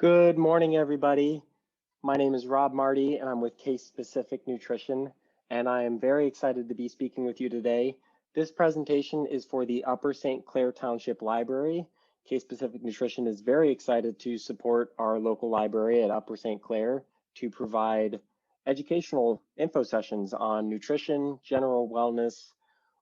Good morning, everybody. My name is Rob Marty, and I'm with Case Specific Nutrition, and I am very excited to be speaking with you today. This presentation is for the Upper St. Clair Township Library. Case Specific Nutrition is very excited to support our local library at Upper St. Clair to provide educational info sessions on nutrition, general wellness,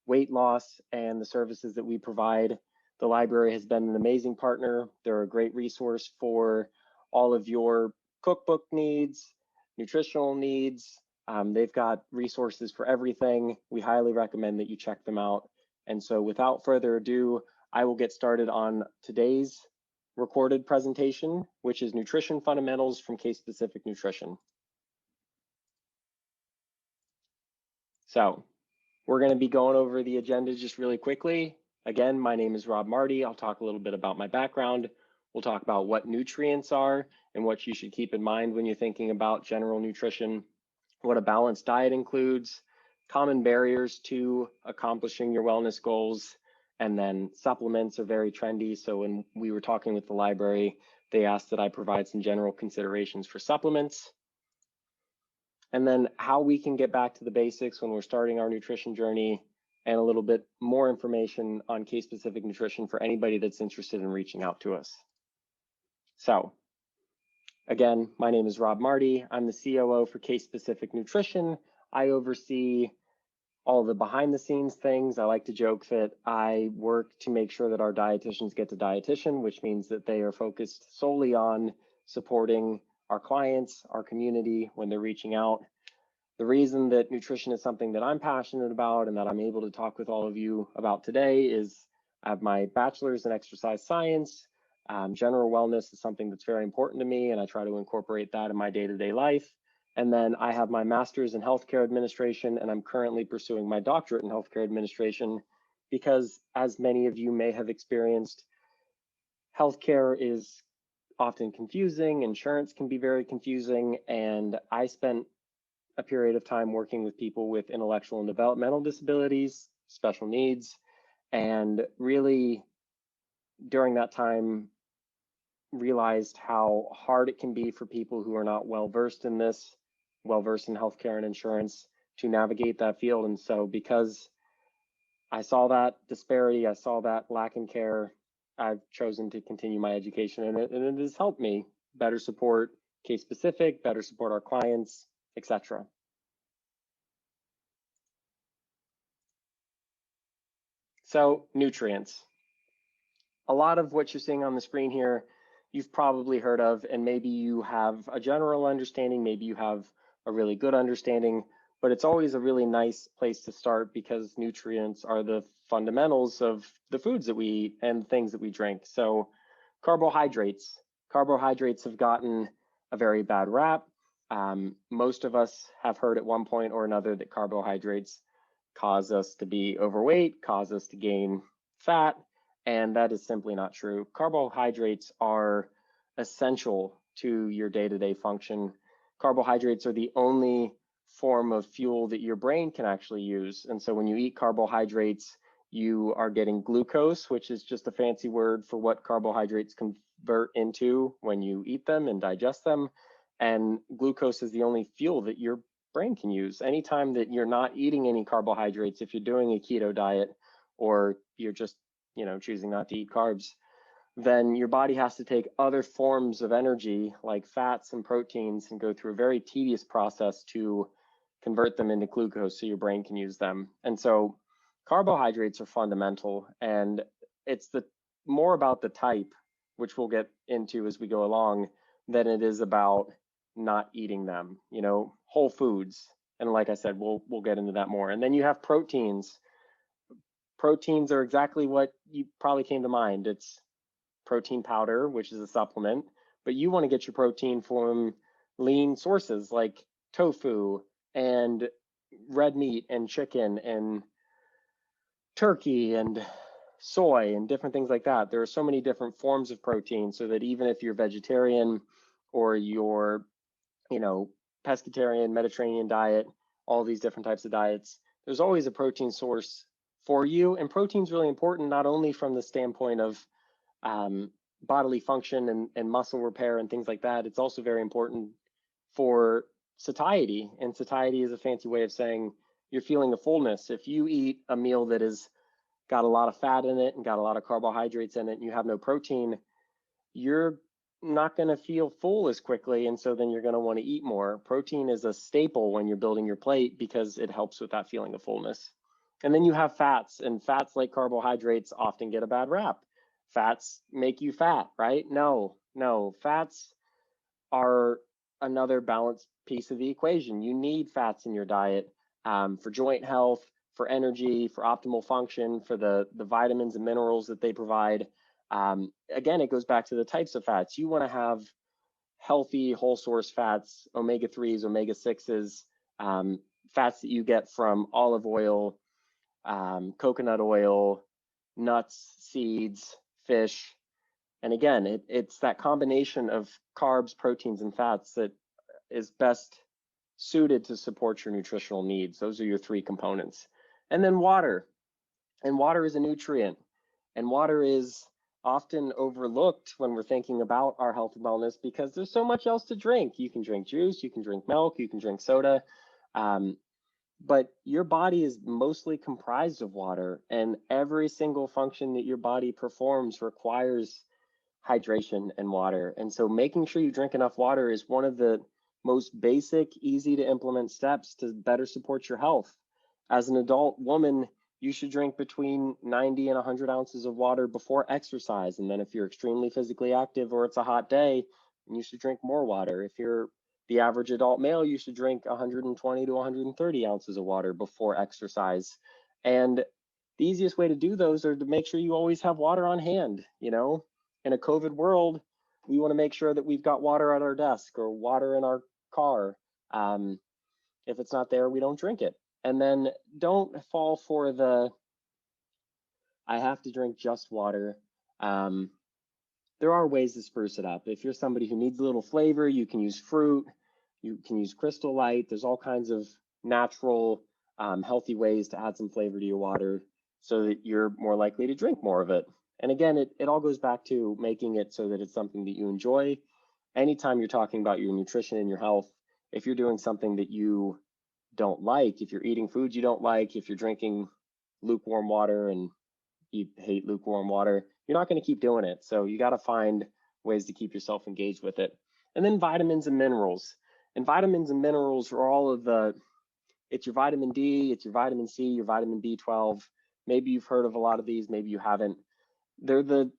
weight loss, and the services that we provide. The library has been an amazing partner. They're a great resource for all of your cookbook needs, nutritional needs. They've got resources for everything. We highly recommend that you check them out. And so without further ado, I will get started on today's recorded presentation, which is Nutrition Fundamentals from Case Specific Nutrition. So we're going to be going over the agenda just really quickly. Again, my name is Rob Marty. I'll talk a little bit about my background. We'll talk about what nutrients are and what you should keep in mind when you're thinking about general nutrition, what a balanced diet includes, common barriers to accomplishing your wellness goals, and then supplements are very trendy. So when we were talking with the library, they asked that I provide some general considerations for supplements. And then how we can get back to the basics when we're starting our nutrition journey, and a little bit more information on case-specific nutrition for anybody that's interested in reaching out to us. So again, my name is Rob Marty. I'm the COO for Case-Specific Nutrition. I oversee all the behind the scenes things. I like to joke that I work to make sure that our dietitians get to dietitian, which means that they are focused solely on supporting our clients, our community when they're reaching out. The reason that nutrition is something that I'm passionate about and that I'm able to talk with all of you about today is I have my bachelor's in exercise science. General wellness is something that's very important to me, and I try to incorporate that in my day-to-day life. And then I have my master's in healthcare administration, and I'm currently pursuing my doctorate in healthcare administration because, as many of you may have experienced, healthcare is often confusing, insurance can be very confusing, and I spent a period of time working with people with intellectual and developmental disabilities, special needs, and really during that time realized how hard it can be for people who are not well-versed in this, well-versed in healthcare and insurance, to navigate that field. And so because I saw that disparity, I saw that lack in care, I've chosen to continue my education in it, and it has helped me better support case specific, better support our clients, etc. So nutrients. A lot of what you're seeing on the screen here, you've probably heard of, and maybe you have a general understanding, maybe you have a really good understanding, but it's always a really nice place to start because nutrients are the fundamentals of the foods that we eat and things that we drink. So carbohydrates. Carbohydrates have gotten a very bad rap. Most of us have heard at one point or another that carbohydrates cause us to be overweight, cause us to gain fat, and that is simply not true. Carbohydrates are essential to your day-to-day function. Carbohydrates are the only form of fuel that your brain can actually use. And so when you eat carbohydrates, you are getting glucose, which is just a fancy word for what carbohydrates convert into when you eat them and digest them. And glucose is the only fuel that your brain can use. Anytime that you're not eating any carbohydrates, if you're doing a keto diet or you're just choosing not to eat carbs, then your body has to take other forms of energy like fats and proteins and go through a very tedious process to convert them into glucose so your brain can use them. And so carbohydrates are fundamental, and it's more about the type, which we'll get into as we go along, than it is about not eating them. Whole foods, and like I said, we'll get into that more. And then you have proteins. Proteins are exactly what you probably came to mind. It's protein powder, which is a supplement, but you want to get your protein from lean sources like tofu and red meat and chicken and turkey and soy and different things like that. There are so many different forms of protein, so that even if you're vegetarian or you're, pescatarian, Mediterranean diet, all these different types of diets, there's always a protein source for you. And protein is really important, not only from the standpoint of bodily function and muscle repair and things like that, it's also very important for satiety. And satiety is a fancy way of saying you're feeling a fullness. If you eat a meal that has got a lot of fat in it and got a lot of carbohydrates in it and you have no protein, you're not going to feel full as quickly. And so then you're going to want to eat more. Protein is a staple when you're building your plate because it helps with that feeling of fullness. And then you have fats, and fats, like carbohydrates, often get a bad rap. Fats make you fat, right? No, fats are another balanced piece of the equation. You need fats in your diet for joint health, for energy, for optimal function, for the vitamins and minerals that they provide. Again, it goes back to the types of fats. You want to have healthy whole source fats, omega-3s, omega-6s, fats that you get from olive oil, coconut oil, nuts, seeds, fish. And again, it's that combination of carbs, proteins, and fats that is best suited to support your nutritional needs. Those are your three components. And then water. And water is a nutrient. And water is often overlooked when we're thinking about our health and wellness because there's so much else to drink. You can drink juice, you can drink milk, you can drink soda. But your body is mostly comprised of water, and every single function that your body performs requires hydration and water. And so making sure you drink enough water is one of the most basic, easy to implement steps to better support your health. As an adult woman, you should drink between 90 and 100 ounces of water before exercise. And then if you're extremely physically active or it's a hot day, you should drink more water. If you're the average adult male, you should drink 120 to 130 ounces of water before exercise. And the easiest way to do those are to make sure you always have water on hand. You know, in a COVID world, we want to make sure that we've got water at our desk or water in our car. If it's not there, we don't drink it. And then don't fall for the, I have to drink just water. There are ways to spruce it up. If you're somebody who needs a little flavor, you can use fruit, you can use Crystal Light. There's all kinds of natural, healthy ways to add some flavor to your water so that you're more likely to drink more of it. And again, it all goes back to making it so that it's something that you enjoy. Anytime you're talking about your nutrition and your health, if you're doing something that you don't like, if you're eating foods you don't like, if you're drinking lukewarm water and you hate lukewarm water, you're not going to keep doing it. So you got to find ways to keep yourself engaged with it. And then vitamins and minerals. And vitamins and minerals are all of the, it's your vitamin D, it's your vitamin C, your vitamin B12. Maybe you've heard of a lot of these, maybe you haven't. They're the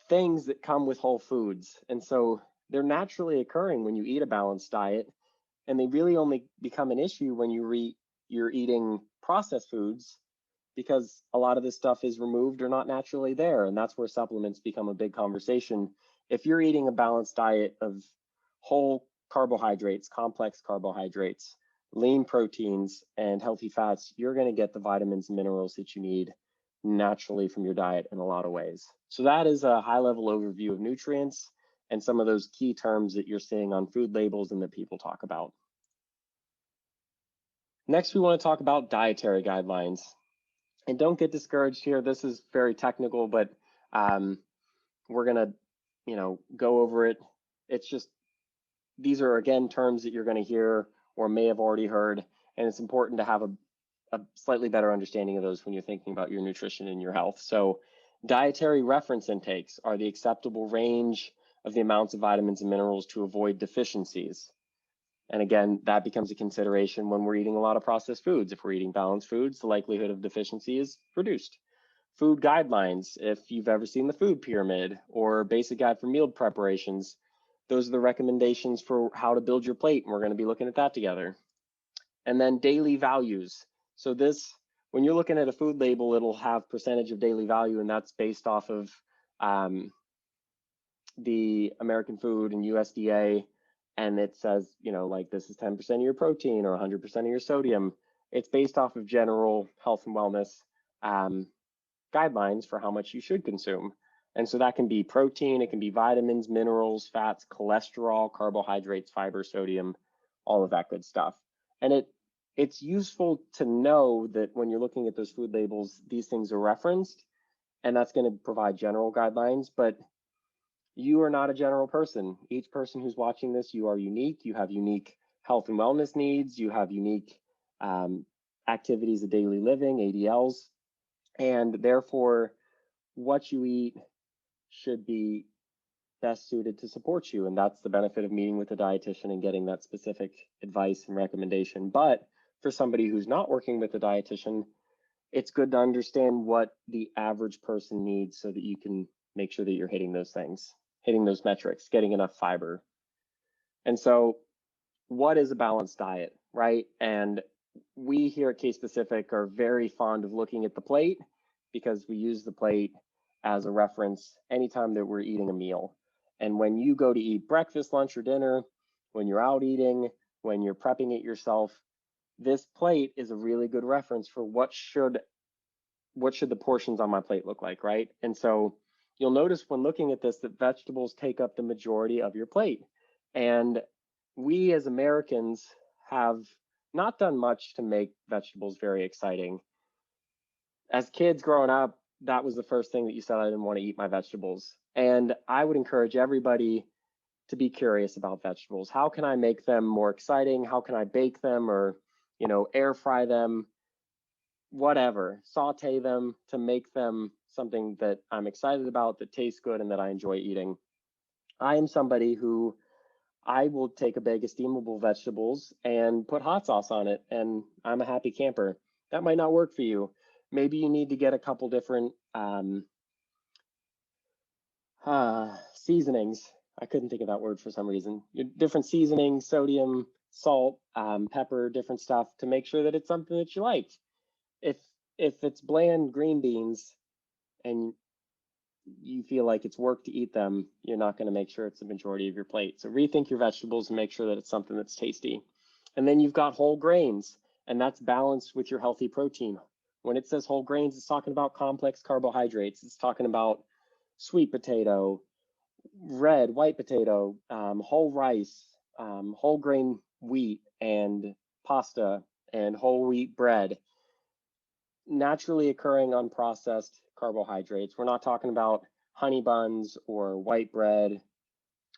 things that come with whole foods. And so they're naturally occurring when you eat a balanced diet. And they really only become an issue when you're eating processed foods, because a lot of this stuff is removed or not naturally there. And that's where supplements become a big conversation. If you're eating a balanced diet of whole carbohydrates, complex carbohydrates, lean proteins, and healthy fats, you're going to get the vitamins and minerals that you need naturally from your diet in a lot of ways. So that is a high-level overview of nutrients and some of those key terms that you're seeing on food labels and that people talk about. Next, we want to talk about dietary guidelines. And don't get discouraged here. This is very technical, but we're going to, go over it. It's just, these are, again, terms that you're going to hear or may have already heard. And it's important to have a slightly better understanding of those when you're thinking about your nutrition and your health. So dietary reference intakes are the acceptable range of the amounts of vitamins and minerals to avoid deficiencies. And again, that becomes a consideration when we're eating a lot of processed foods. If we're eating balanced foods, the likelihood of deficiency is reduced. Food guidelines, if you've ever seen the food pyramid or basic guide for meal preparations, those are the recommendations for how to build your plate. And we're going to be looking at that together. And then daily values. So this, when you're looking at a food label, it'll have percentage of daily value, and that's based off of the American Food and USDA. And it says, like this is 10% of your protein or 100% of your sodium. It's based off of general health and wellness guidelines for how much you should consume. And so that can be protein, it can be vitamins, minerals, fats, cholesterol, carbohydrates, fiber, sodium, all of that good stuff. And it's useful to know that when you're looking at those food labels, these things are referenced, and that's going to provide general guidelines. But You are not a general person. Each person who's watching this, you are unique. You have unique health and wellness needs. You have unique activities of daily living, ADLs, and therefore what you eat should be best suited to support you. And that's the benefit of meeting with a dietitian and getting that specific advice and recommendation. But for somebody who's not working with a dietitian, it's good to understand what the average person needs so that you can make sure that you're hitting those things, hitting those metrics, getting enough fiber. And so what is a balanced diet, right? And we here at Case Specific are very fond of looking at the plate because we use the plate as a reference anytime that we're eating a meal. And when you go to eat breakfast, lunch, or dinner, when you're out eating, when you're prepping it yourself, this plate is a really good reference for what should the portions on my plate look like, right? And so you'll notice when looking at this that vegetables take up the majority of your plate. And we as Americans have not done much to make vegetables very exciting. As kids growing up, that was the first thing that you said, I didn't want to eat my vegetables. And I would encourage everybody to be curious about vegetables. How can I make them more exciting? How can I bake them or, air fry them? Whatever, saute them to make them something that I'm excited about, that tastes good, and that I enjoy eating. I am somebody who I will take a bag of steamable vegetables and put hot sauce on it, and I'm a happy camper. That might not work for you. Maybe you need to get a couple different seasonings. I couldn't think of that word for some reason. Different seasonings, sodium, salt, pepper, different stuff to make sure that it's something that you like. If it's bland green beans and you feel like it's work to eat them, you're not going to make sure it's the majority of your plate. So rethink your vegetables and make sure that it's something that's tasty. And then you've got whole grains, and that's balanced with your healthy protein. When it says whole grains, it's talking about complex carbohydrates. It's talking about sweet potato, red, white potato, whole rice, whole grain wheat and pasta, and whole wheat bread. Naturally occurring unprocessed carbohydrates. We're not talking about honey buns or white bread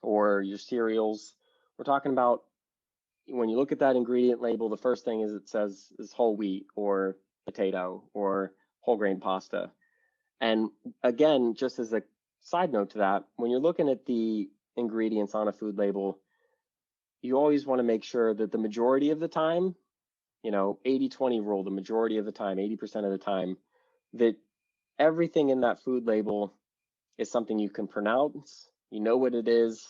or your cereals. We're talking about, when you look at that ingredient label, the first thing it says is whole wheat or potato or whole grain pasta. And again, just as a side note to that, when you're looking at the ingredients on a food label, you always want to make sure that the majority of the time, 80-20 rule, the majority of the time, 80% of the time, that everything in that food label is something you can pronounce, you know what it is,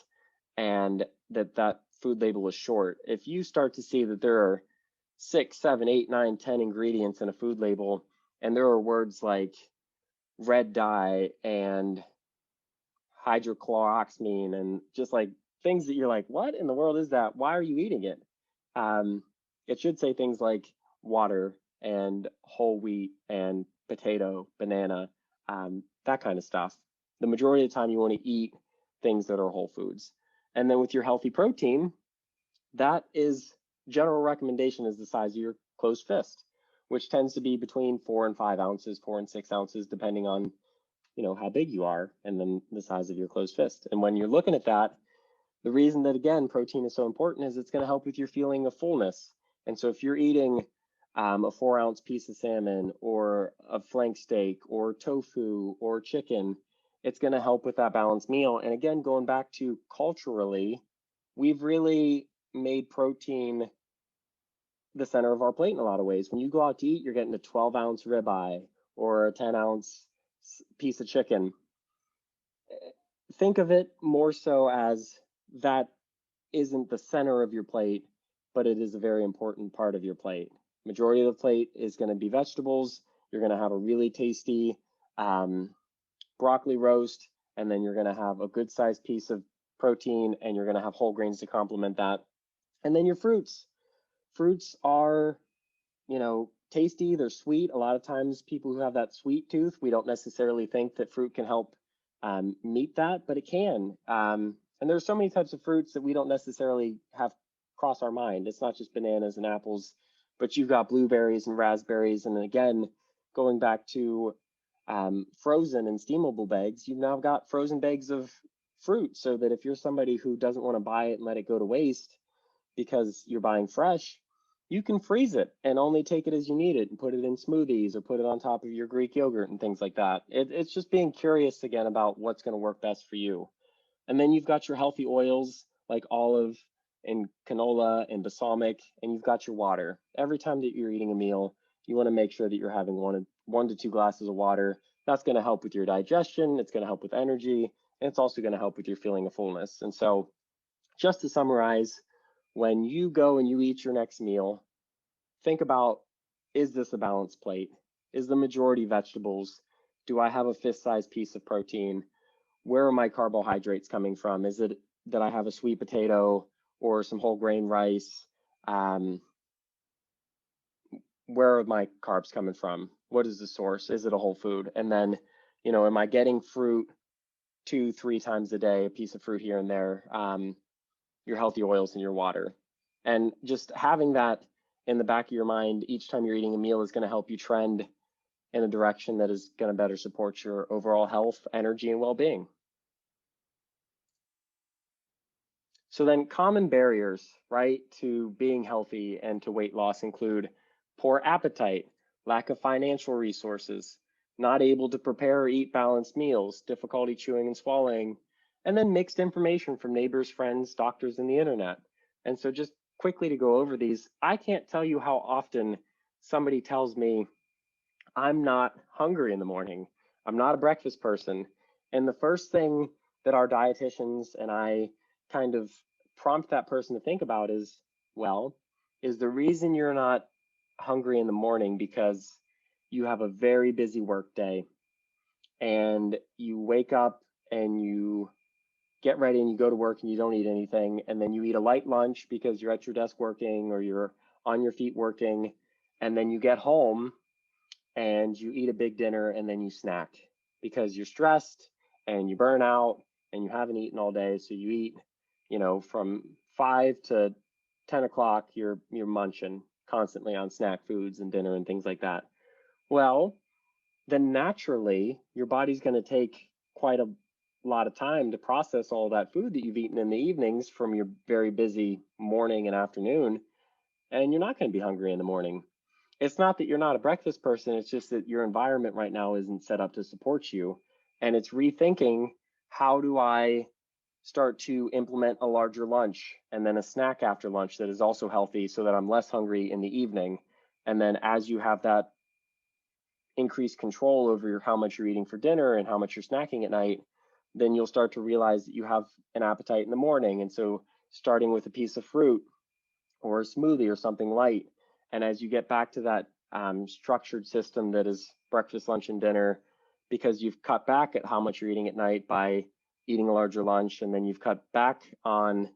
and that food label is short. If you start to see that there are 6, 7, 8, 9, 10 ingredients in a food label, and there are words like red dye and hydrochloroxamine and just like things that you're like, what in the world is that? Why are you eating it? It should say things like water and whole wheat and potato, banana, that kind of stuff. The majority of the time you want to eat things that are whole foods. And then with your healthy protein, that is general recommendation is the size of your closed fist, which tends to be between 4 and 5 ounces, 4 and 6 ounces, depending on, how big you are, and then the size of your closed fist. And when you're looking at that, the reason that, again, protein is so important is it's going to help with your feeling of fullness. And so if you're eating a 4-ounce piece of salmon or a flank steak or tofu or chicken, it's going to help with that balanced meal. And again, going back to culturally, we've really made protein the center of our plate in a lot of ways. When you go out to eat, you're getting a 12-ounce ribeye or a 10-ounce piece of chicken. Think of it more so as that isn't the center of your plate, but it is a very important part of your plate. Majority of the plate is going to be vegetables. You're going to have a really tasty broccoli roast, and then you're going to have a good sized piece of protein, and you're going to have whole grains to complement that. And then your fruits. Fruits are, tasty. They're sweet. A lot of times people who have that sweet tooth, we don't necessarily think that fruit can help meet that, but it can. And there's so many types of fruits that we don't necessarily have cross our mind. It's not just bananas and apples, but you've got blueberries and raspberries. And again, going back to frozen and steamable bags, you've now got frozen bags of fruit so that if you're somebody who doesn't want to buy it and let it go to waste because you're buying fresh, you can freeze it and only take it as you need it and put it in smoothies or put it on top of your Greek yogurt and things like that. It's just being curious again about what's going to work best for you. And then you've got your healthy oils like olive and canola and balsamic, and you've got your water. Every time that you're eating a meal, you want to make sure that you're having one to two glasses of water. That's going to help with your digestion. It's going to help with energy. And it's also going to help with your feeling of fullness. And so just to summarize, when you go and you eat your next meal, think about, is this a balanced plate? Is the majority vegetables? Do I have a fist-sized piece of protein? Where are my carbohydrates coming from? Is it that I have a sweet potato or some whole grain rice? Where are my carbs coming from? What is the source? Is it a whole food? And then, am I getting fruit 2-3 times a day, a piece of fruit here and there, your healthy oils and your water? And just having that in the back of your mind each time you're eating a meal is going to help you trend in a direction that is going to better support your overall health, energy, and well-being. So then common barriers, right, to being healthy and to weight loss include poor appetite, lack of financial resources, not able to prepare or eat balanced meals, difficulty chewing and swallowing, and then mixed information from neighbors, friends, doctors, and the internet. And so just quickly to go over these, I can't tell you how often somebody tells me, I'm not hungry in the morning. I'm not a breakfast person. And the first thing that our dietitians and I kind of prompt that person to think about is, well, is the reason you're not hungry in the morning because you have a very busy work day and you wake up and you get ready and you go to work and you don't eat anything, and then you eat a light lunch because you're at your desk working or you're on your feet working, and then you get home and you eat a big dinner and then you snack because you're stressed and you burn out and you haven't eaten all day. So you eat, from 5 to 10 o'clock, you're munching constantly on snack foods and dinner and things like that. Well, then naturally your body's going to take quite a lot of time to process all that food that you've eaten in the evenings from your very busy morning and afternoon, and you're not going to be hungry in the morning. It's not that you're not a breakfast person, it's just that your environment right now isn't set up to support you. And it's rethinking, how do I start to implement a larger lunch and then a snack after lunch that is also healthy so that I'm less hungry in the evening. And then as you have that increased control over how much you're eating for dinner and how much you're snacking at night, then you'll start to realize that you have an appetite in the morning. And so starting with a piece of fruit or a smoothie or something light, and as you get back to that structured system that is breakfast, lunch, and dinner, because you've cut back at how much you're eating at night by eating a larger lunch, and then you've cut back on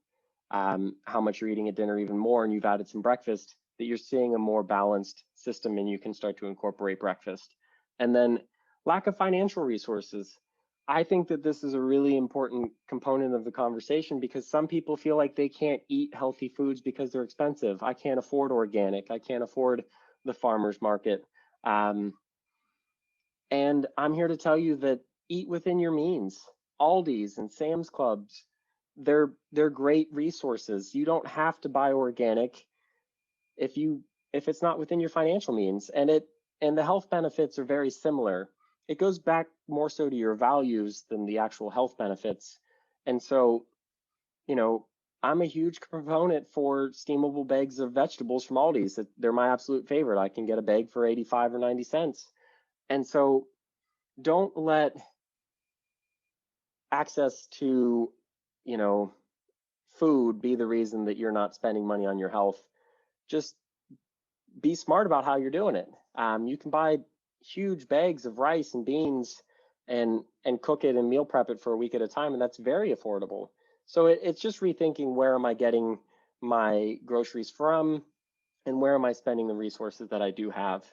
how much you're eating at dinner even more, and you've added some breakfast, that you're seeing a more balanced system and you can start to incorporate breakfast. And then lack of financial resources. I think that this is a really important component of the conversation because some people feel like they can't eat healthy foods because they're expensive. I can't afford organic. I can't afford the farmer's market. And I'm here to tell you that eat within your means. Aldi's and Sam's Clubs, they're great resources. You don't have to buy organic if it's not within your financial means. And the health benefits are very similar. It goes back more so to your values than the actual health benefits. And so, I'm a huge proponent for steamable bags of vegetables from Aldi's. They're my absolute favorite. I can get a bag for 85 or 90 cents. And so don't let access to, food be the reason that you're not spending money on your health. Just be smart about how you're doing it. You can buy huge bags of rice and beans and cook it and meal prep it for a week at a time, and that's very affordable. So it's just rethinking, where am I getting my groceries from and where am I spending the resources that I do have.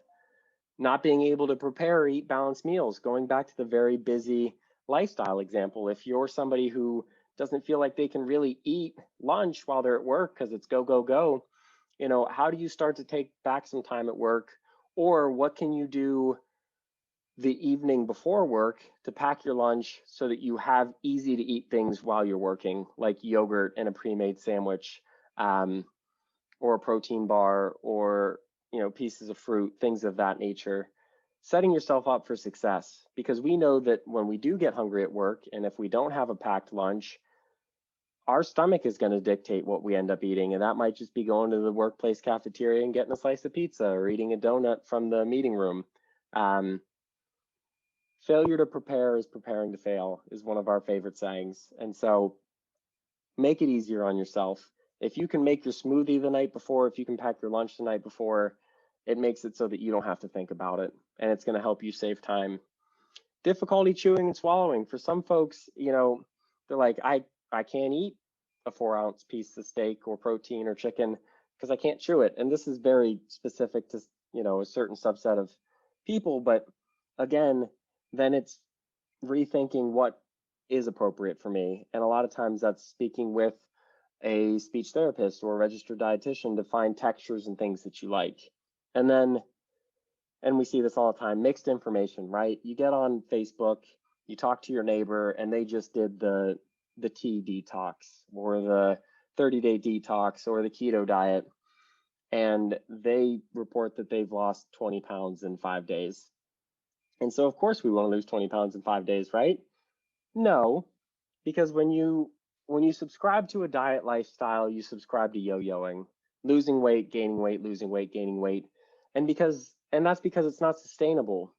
Not being able to prepare or eat balanced meals, going back to the very busy lifestyle example. If you're somebody who doesn't feel like they can really eat lunch while they're at work because it's go, go, go, how do you start to take back some time at work? Or what can you do the evening before work to pack your lunch so that you have easy to eat things while you're working, like yogurt and a pre-made sandwich, um, or a protein bar, or pieces of fruit, things of that nature. Setting yourself up for success, because we know that when we do get hungry at work, and if we don't have a packed lunch, our stomach is going to dictate what we end up eating. And that might just be going to the workplace cafeteria and getting a slice of pizza, or eating a donut from the meeting room. Um, Failure to prepare is preparing to fail, is one of our favorite sayings. And so make it easier on yourself. If you can make your smoothie the night before, if you can pack your lunch the night before, it makes it so that you don't have to think about it, and it's going to help you save time. Difficulty chewing and swallowing. For some folks, they're like, I can't eat a 4-ounce piece of steak or protein or chicken because I can't chew it. And this is very specific to, a certain subset of people. But again, then it's rethinking what is appropriate for me. And a lot of times that's speaking with a speech therapist or a registered dietitian to find textures and things that you like. And then, and we see this all the time, mixed information, right? You get on Facebook, you talk to your neighbor, and they just did the tea detox, or the 30-day detox, or the keto diet, and they report that they've lost 20 pounds in 5 days. And so of course we want to lose 20 pounds in 5 days, right? No, because when you subscribe to a diet lifestyle, you subscribe to yo-yoing, losing weight, gaining weight, losing weight, gaining weight. And that's because it's not sustainable.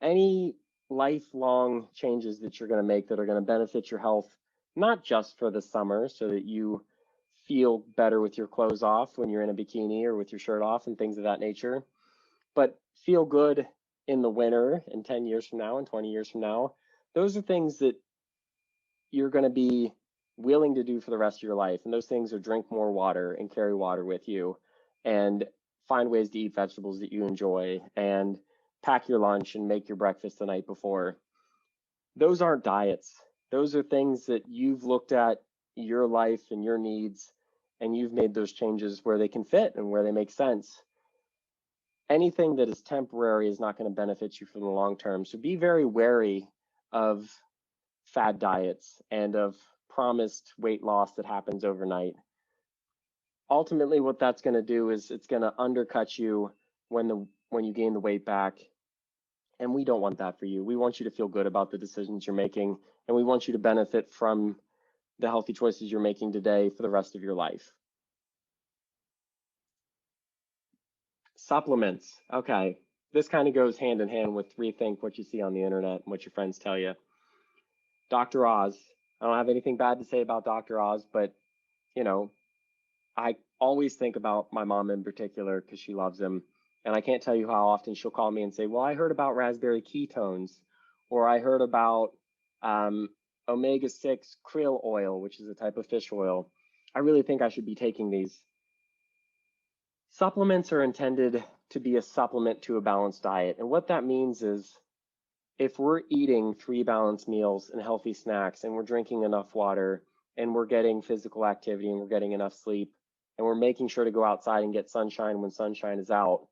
Any lifelong changes that you're going to make that are going to benefit your health, not just for the summer so that you feel better with your clothes off when you're in a bikini or with your shirt off and things of that nature, but feel good in the winter and 10 years from now and 20 years from now, those are things that you're going to be willing to do for the rest of your life. And those things are drink more water and carry water with you, and find ways to eat vegetables that you enjoy, and pack your lunch and make your breakfast the night before. Those aren't diets. Those are things that you've looked at your life and your needs, and you've made those changes where they can fit and where they make sense. Anything that is temporary is not going to benefit you for the long term. So be very wary of fad diets and of promised weight loss that happens overnight. Ultimately, what that's going to do is it's going to undercut you when you gain the weight back. And we don't want that for you. We want you to feel good about the decisions you're making, and we want you to benefit from the healthy choices you're making today for the rest of your life. Supplements. Okay. This kind of goes hand in hand with rethink what you see on the internet and what your friends tell you. Dr. Oz. I don't have anything bad to say about Dr. Oz, but I always think about my mom in particular because she loves him. And I can't tell you how often she'll call me and say, well, I heard about raspberry ketones, or I heard about omega-6 krill oil, which is a type of fish oil. I really think I should be taking these. Supplements are intended to be a supplement to a balanced diet. And what that means is, if we're eating 3 balanced meals and healthy snacks, and we're drinking enough water, and we're getting physical activity, and we're getting enough sleep, and we're making sure to go outside and get sunshine when sunshine is out,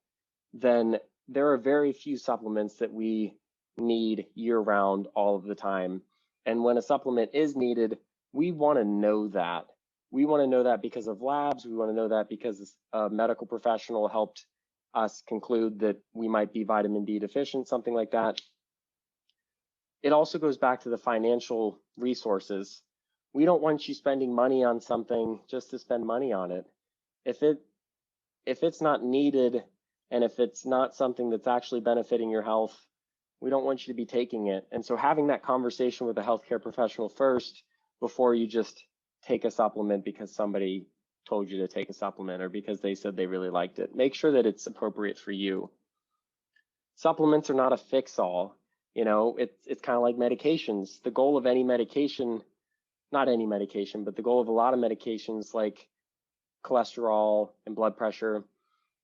then there are very few supplements that we need year-round all of the time. And when a supplement is needed, we want to know that. We want to know that because of labs. We want to know that because a medical professional helped us conclude that we might be vitamin D deficient, something like that. It also goes back to the financial resources. We don't want you spending money on something just to spend money on it. If it's not needed, and if it's not something that's actually benefiting your health, we don't want you to be taking it. And so having that conversation with a healthcare professional first before you just take a supplement because somebody told you to take a supplement or because they said they really liked it. Make sure that it's appropriate for you. Supplements are not a fix-all. It's kind of like medications. The goal of any medication, not any medication, but the goal of a lot of medications like cholesterol and blood pressure,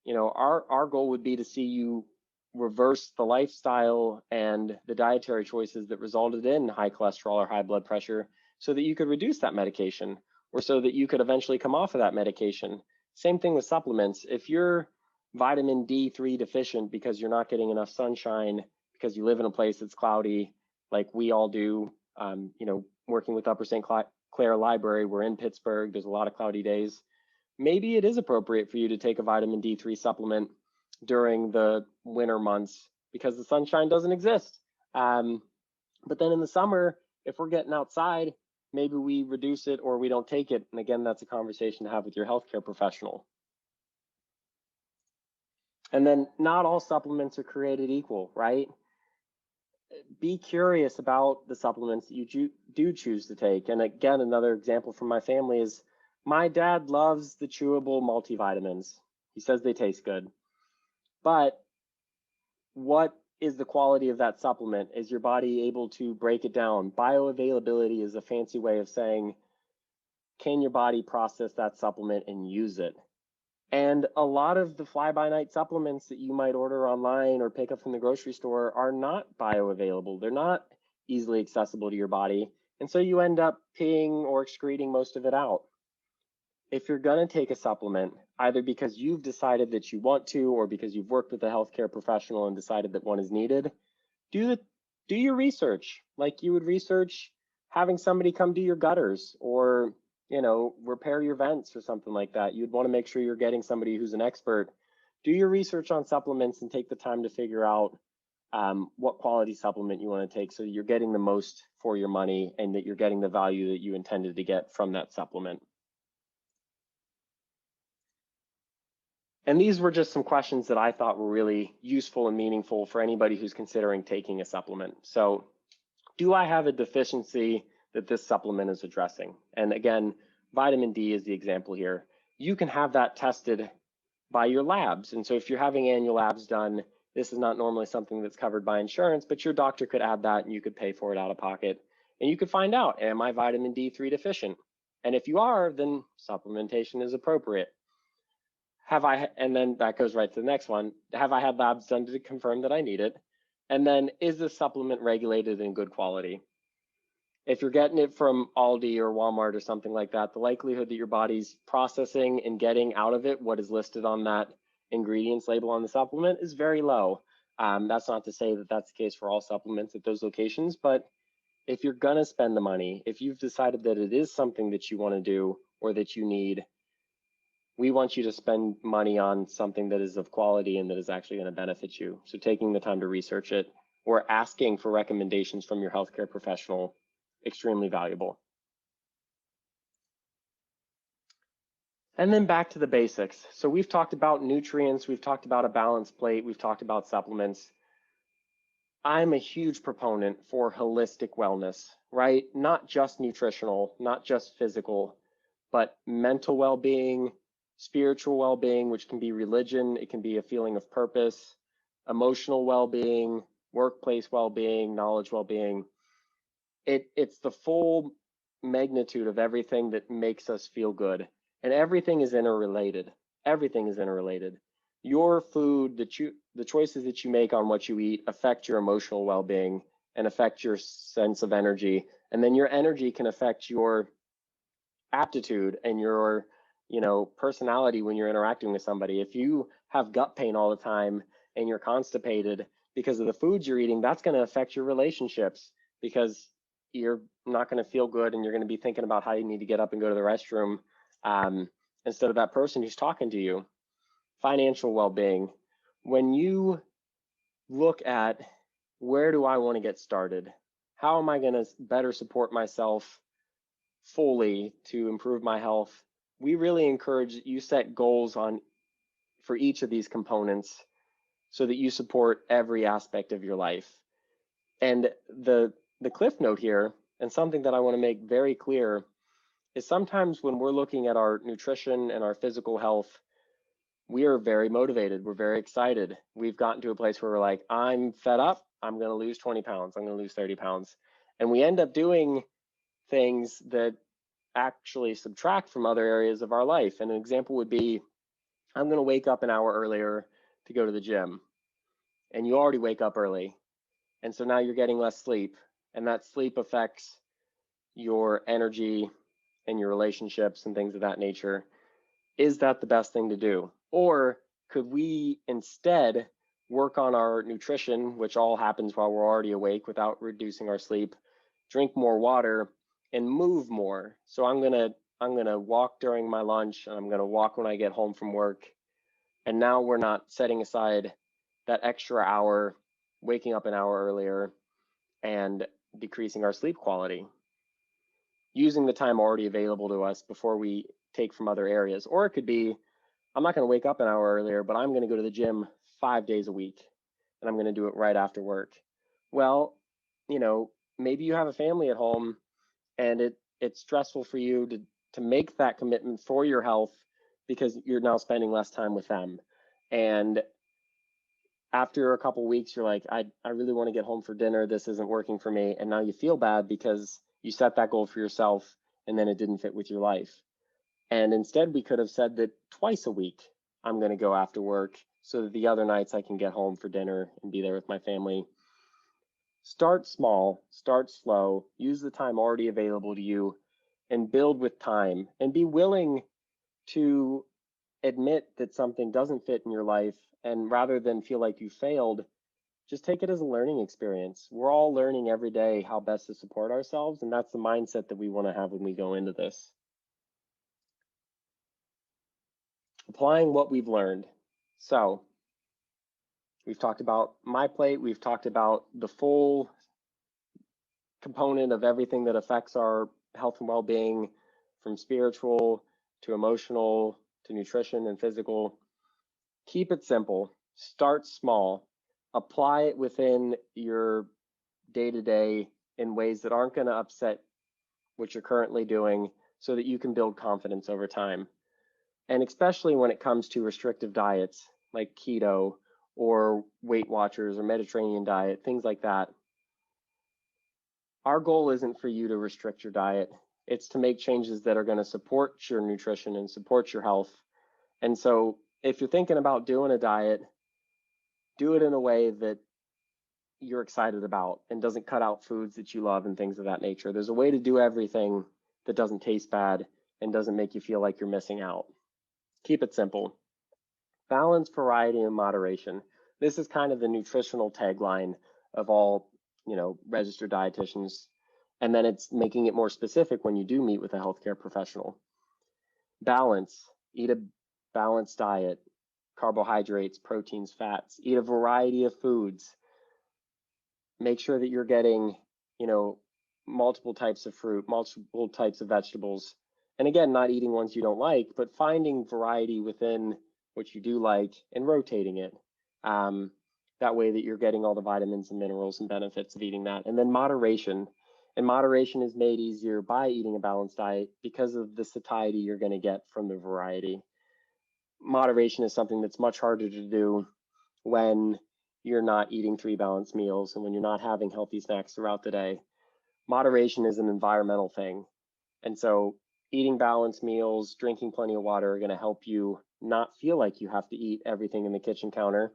our goal would be to see you reverse the lifestyle and the dietary choices that resulted in high cholesterol or high blood pressure, so that you could reduce that medication, or so that you could eventually come off of that medication. Same thing with supplements. If you're vitamin D3 deficient because you're not getting enough sunshine, because you live in a place that's cloudy, like we all do. You know, working with Upper St. Clair Library, we're in Pittsburgh, there's a lot of cloudy days. Maybe it is appropriate for you to take a vitamin D3 supplement during the winter months because the sunshine doesn't exist. But then in the summer, if we're getting outside, maybe we reduce it or we don't take it. And again, that's a conversation to have with your healthcare professional. And then not all supplements are created equal, right? Be curious about the supplements that you do choose to take. And again, another example from my family is my dad loves the chewable multivitamins. He says they taste good. But what is the quality of that supplement? Is your body able to break it down? Bioavailability is a fancy way of saying, can your body process that supplement and use it? And a lot of the fly-by-night supplements that you might order online or pick up from the grocery store are not bioavailable. They're not easily accessible to your body. And so you end up peeing or excreting most of it out. If you're gonna take a supplement, either because you've decided that you want to or because you've worked with a healthcare professional and decided that one is needed, do your research. Like you would research having somebody come do your gutters or repair your vents or something like that. You'd want to make sure you're getting somebody who's an expert. Do your research on supplements and take the time to figure out what quality supplement you want to take so that you're getting the most for your money and that you're getting the value that you intended to get from that supplement. And these were just some questions that I thought were really useful and meaningful for anybody who's considering taking a supplement. So, do I have a deficiency that this supplement is addressing? And again, vitamin D is the example here. You can have that tested by your labs. And so if you're having annual labs done, this is not normally something that's covered by insurance, but your doctor could add that and you could pay for it out of pocket. And you could find out, am I vitamin D3 deficient? And if you are, then supplementation is appropriate. And then that goes right to the next one. Have I had labs done to confirm that I need it? And then is this supplement regulated in good quality? If you're getting it from Aldi or Walmart or something like that, the likelihood that your body's processing and getting out of it what is listed on that ingredients label on the supplement is very low. That's not to say that that's the case for all supplements at those locations, but if you're gonna spend the money, if you've decided that it is something that you wanna do or that you need, we want you to spend money on something that is of quality and that is actually gonna benefit you. So taking the time to research it or asking for recommendations from your healthcare professional, extremely valuable. And then back to the basics. So we've talked about nutrients, we've talked about a balanced plate, we've talked about supplements. I'm a huge proponent for holistic wellness, right? Not just nutritional, not just physical, but mental well-being, spiritual well-being, which can be religion, it can be a feeling of purpose, emotional well-being, workplace well-being, knowledge well-being. It's the full magnitude of everything that makes us feel good. And everything is interrelated. Everything is interrelated. Your food, the choices that you make on what you eat affect your emotional well-being and affect your sense of energy. And then your energy can affect your aptitude and your personality when you're interacting with somebody. If you have gut pain all the time and you're constipated because of the foods you're eating, that's going to affect your relationships because you're not going to feel good and you're going to be thinking about how you need to get up and go to the restroom instead of that person who's talking to you. Financial well-being. When you look at where do I want to get started? How am I going to better support myself fully to improve my health? We really encourage you set goals for each of these components so that you support every aspect of your life. And the cliff note here, and something that I want to make very clear, is sometimes when we're looking at our nutrition and our physical health, we are very motivated. We're very excited. We've gotten to a place where we're like, I'm fed up. I'm going to lose 20 pounds. I'm going to lose 30 pounds. And we end up doing things that actually subtract from other areas of our life. And an example would be, I'm going to wake up an hour earlier to go to the gym. And you already wake up early. And so now you're getting less sleep. And that sleep affects your energy and your relationships and things of that nature. Is that the best thing to do? Or could we instead work on our nutrition, which all happens while we're already awake without reducing our sleep, drink more water, and move more. So I'm gonna walk during my lunch, and I'm gonna walk when I get home from work. And now we're not setting aside that extra hour, waking up an hour earlier, and decreasing our sleep quality, using the time already available to us before we take from other areas. Or it could be, I'm not going to wake up an hour earlier, but I'm going to go to the gym 5 days a week, and I'm going to do it right after work. Well, you know, maybe you have a family at home, and it's stressful for you to make that commitment for your health because you're now spending less time with them. And after a couple weeks, you're like, I really want to get home for dinner. This isn't working for me. And now you feel bad because you set that goal for yourself and then it didn't fit with your life. And instead, we could have said that twice a week, I'm going to go after work so that the other nights I can get home for dinner and be there with my family. Start small, start slow, use the time already available to you, and build with time, and be willing to admit that something doesn't fit in your life. And rather than feel like you failed, just take it as a learning experience. We're all learning every day how best to support ourselves, and that's the mindset that we want to have when we go into this. Applying what we've learned. So we've talked about my plate, we've talked about the full component of everything that affects our health and well-being, from spiritual to emotional to nutrition and physical. Keep it simple, start small, apply it within your day-to-day in ways that aren't going to upset what you're currently doing so that you can build confidence over time. And especially when it comes to restrictive diets like keto or Weight Watchers or Mediterranean diet, things like that. Our goal isn't for you to restrict your diet. It's to make changes that are going to support your nutrition and support your health. And so if you're thinking about doing a diet, do it in a way that you're excited about and doesn't cut out foods that you love and things of that nature. There's a way to do everything that doesn't taste bad and doesn't make you feel like you're missing out. Keep it simple. Balance, variety, and moderation. This is kind of the nutritional tagline of all, registered dietitians. And then it's making it more specific when you do meet with a healthcare professional. Balance, eat a balanced diet, carbohydrates, proteins, fats, eat a variety of foods. Make sure that you're getting, multiple types of fruit, multiple types of vegetables. And again, not eating ones you don't like, but finding variety within what you do like and rotating it. That way that you're getting all the vitamins and minerals and benefits of eating that. And then moderation. And moderation is made easier by eating a balanced diet because of the satiety you're going to get from the variety. Moderation is something that's much harder to do when you're not eating 3 balanced meals and when you're not having healthy snacks throughout the day. Moderation is an environmental thing. And so eating balanced meals, drinking plenty of water are going to help you not feel like you have to eat everything in the kitchen counter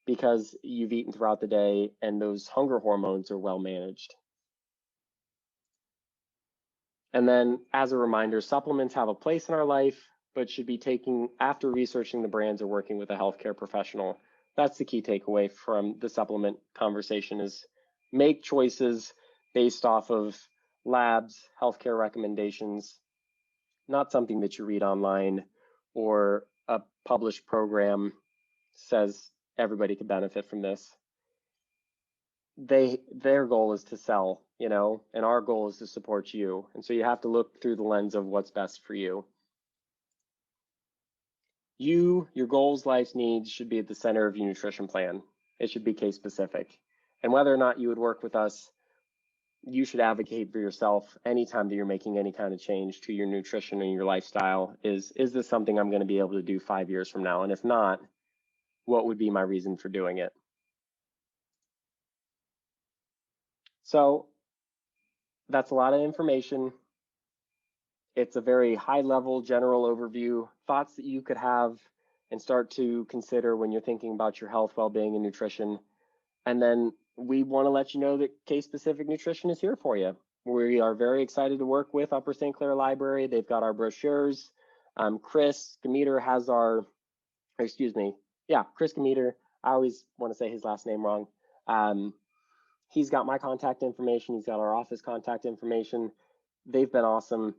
because you've eaten throughout the day and those hunger hormones are well managed. And then as a reminder, supplements have a place in our life, but should be taken after researching the brands or working with a healthcare professional. That's the key takeaway from the supplement conversation is make choices based off of labs, healthcare recommendations, not something that you read online or a published program says everybody could benefit from this. Their goal is to sell, and our goal is to support you. And so you have to look through the lens of what's best for you. Your goals, life's needs should be at the center of your nutrition plan. It should be case specific. And whether or not you would work with us, you should advocate for yourself anytime that you're making any kind of change to your nutrition and your lifestyle. Is this something I'm going to be able to do 5 years from now? And if not, what would be my reason for doing it? So that's a lot of information. It's a very high level general overview, thoughts that you could have and start to consider when you're thinking about your health, well-being, and nutrition. And then we want to let you know that Case Specific Nutrition is here for you. We are very excited to work with Upper St. Clair Library. They've got our brochures. Chris Gameter has Chris Gameter I always want to say his last name wrong. He's got my contact information. He's got our office contact information. They've been awesome.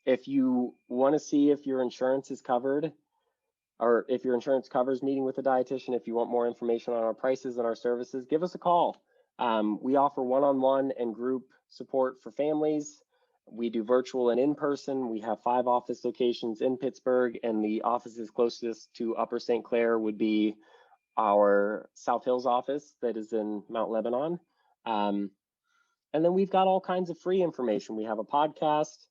If you want to see if your insurance is covered, or if your insurance covers meeting with a dietitian, if you want more information on our prices and our services, give us a call. We offer one-on-one and group support for families. We do virtual and in-person. We have 5 office locations in Pittsburgh, and the offices closest to Upper St. Clair would be our South Hills office that is in Mount Lebanon. And then we've got all kinds of free information. We have a podcast.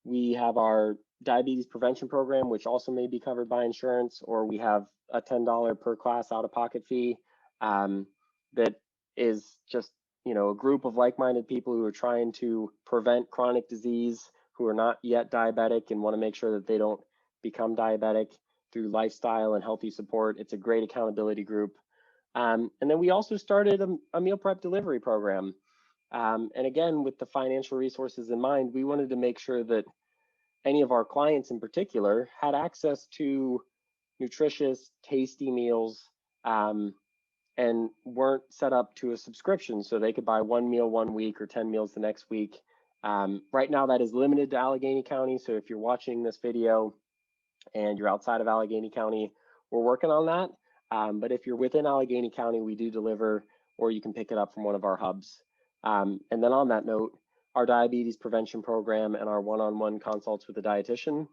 We have our diabetes prevention program, which also may be covered by insurance, or we have a $10 per class out-of-pocket fee that is just, you know, a group of like-minded people who are trying to prevent chronic disease, who are not yet diabetic and want to make sure that they don't become diabetic through lifestyle and healthy support. It's a great accountability group. And then we also started a meal prep delivery program. And again, with the financial resources in mind, we wanted to make sure that any of our clients in particular had access to nutritious, tasty meals and weren't set up to a subscription so they could buy 1 meal 1 week or 10 meals the next week. Right now that is limited to Allegheny County. So if you're watching this video and you're outside of Allegheny County, we're working on that. But if you're within Allegheny County, we do deliver, or you can pick it up from one of our hubs. And then on that note, our diabetes prevention program and our one-on-one consults with a dietitian,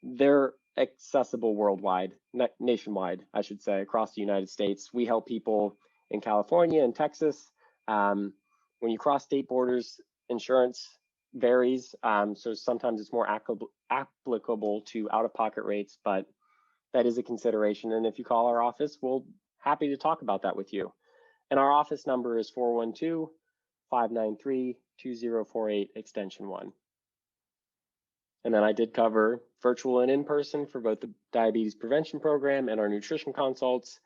they're accessible worldwide, nationwide, I should say, across the United States. We help people in California and Texas. When you cross state borders, insurance varies, so sometimes it's more applicable to out-of-pocket rates, but that is a consideration. And if you call our office, we'll happy to talk about that with you. And our office number is 412-593-2048, extension 1. And then I did cover virtual and in-person for both the diabetes prevention program and our nutrition consults.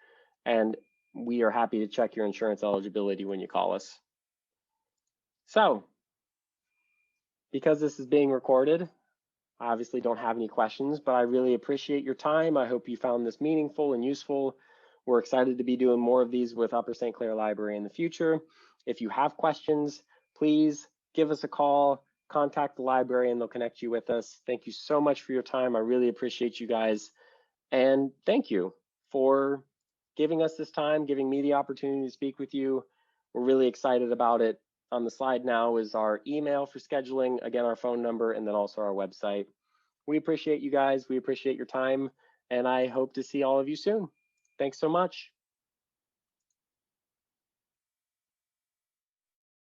And we are happy to check your insurance eligibility when you call us. So, because this is being recorded, I obviously don't have any questions, but I really appreciate your time. I hope you found this meaningful and useful. We're excited to be doing more of these with Upper St. Clair Library in the future. If you have questions, please give us a call, contact the library, and they'll connect you with us. Thank you so much for your time. I really appreciate you guys. And thank you for giving us this time, giving me the opportunity to speak with you. We're really excited about it. On the slide now is our email for scheduling, again, our phone number, and then also our website. We appreciate you guys. We appreciate your time, and I hope to see all of you soon. Thanks so much.